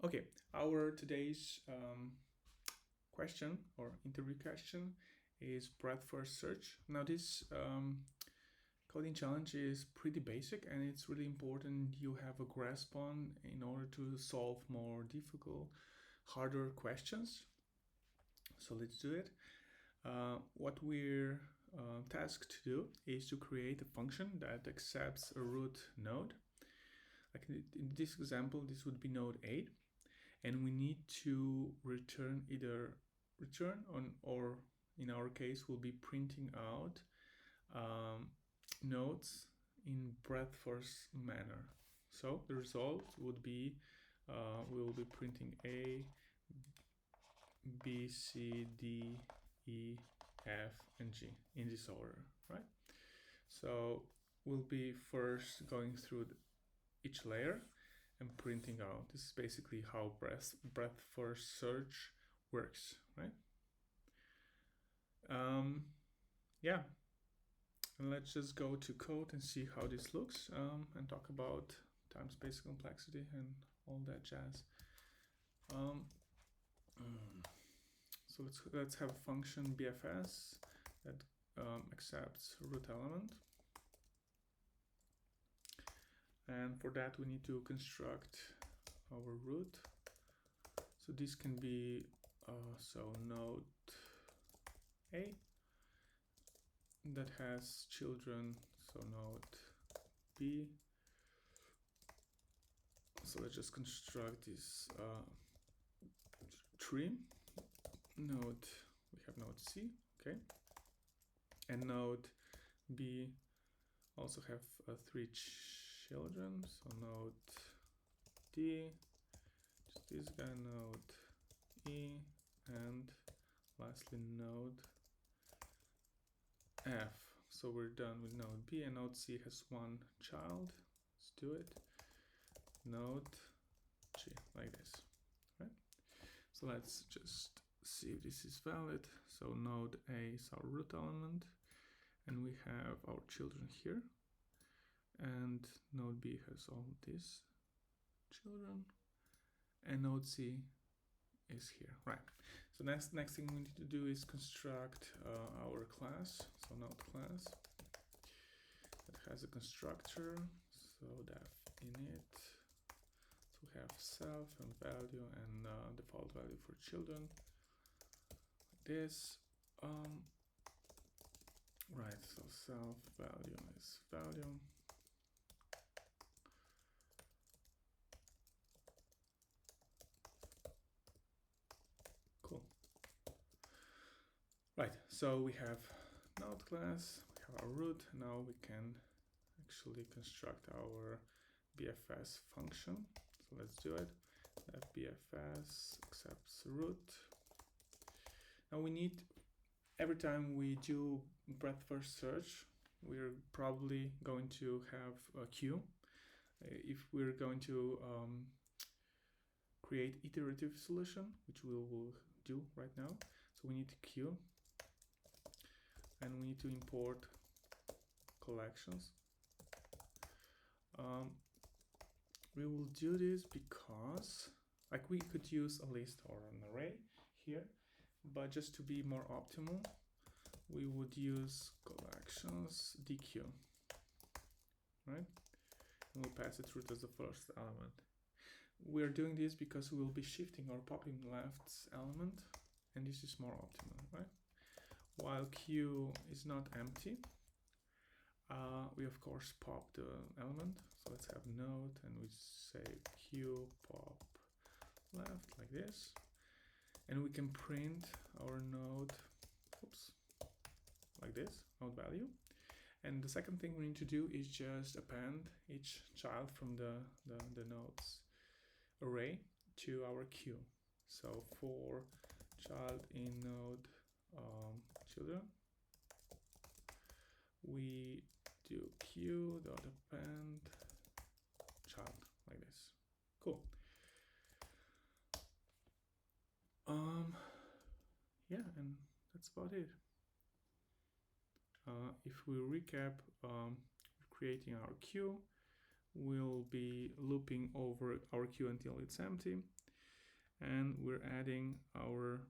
Okay, our today's question or interview question is breadth first search. Now, this coding challenge is pretty basic and it's really important you have a grasp on in order to solve more difficult, harder questions. So let's do it. What we're tasked to do is to create a function that accepts a root node. Like in this example, this would be node 8. And we need to return either return on, or in our case we'll be printing out nodes in breadth first manner. So the result would be we will be printing A, B, C, D, E, F, and G in this order, right? So we'll be first going through each layer and printing out. This is basically how breadth first search works, right? Yeah, and let's just go to code and see how this looks and talk about time space complexity and all that jazz. So let's have a function BFS that accepts root element. And for that we need to construct our root. So this can be so node A that has children, so node B. So let's just construct this tree. Node, we have node C, okay, and node B also have 3 children, so node D, just this guy, node E, and lastly node F. So we're done with node B, and node C has 1 child. Let's do it. Node G, like this, right? So let's just see if this is valid. So node A is our root element, and we have our children here, and node B has all these children, and node C is here, right? So next thing we need to do is construct our class. So node class that has a constructor, so def init. So we have self and value and default value for children. Like this. Right, so self value is value. Cool. Right, so we have node class, we have our root. Now we can actually construct our BFS function. So let's do it. BFS accepts root. Now we need, every time we do breadth first search, we're probably going to have a queue. If we're going to create iterative solution, which we will do right now, so we need a queue, and we need to import collections. We will do this because, like, we could use a list or an array here, but just to be more optimal, we would use collections DQ, right? And we'll pass it through as the first element. We're doing this because we will be shifting our popping lefts element, and this is more optimal, right? While Q is not empty, we of course pop the element. So let's have node, and we say Q pop left, like this. And we can print our node, oops, like this, node value. And the second thing we need to do is just append each child from the nodes array to our queue. So for child in node children, we do queue dot append child, like this. Cool. Yeah, and that's about it. If we recap, creating our queue, we'll be looping over our queue until it's empty. and we're adding our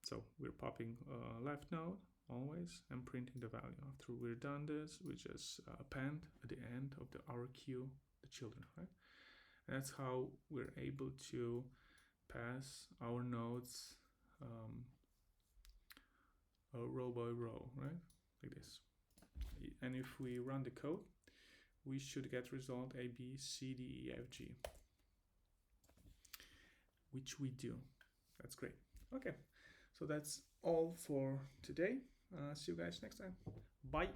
so we're popping left node always and printing the value. After we're done this, we just append at the end of our queue the children, right? And that's how we're able to pass our nodes row by row, right? Like this. And if we run the code, we should get result A, B, C, D, E, F, G, which we do. That's great. Okay, so that's all for today. See you guys next time. Bye.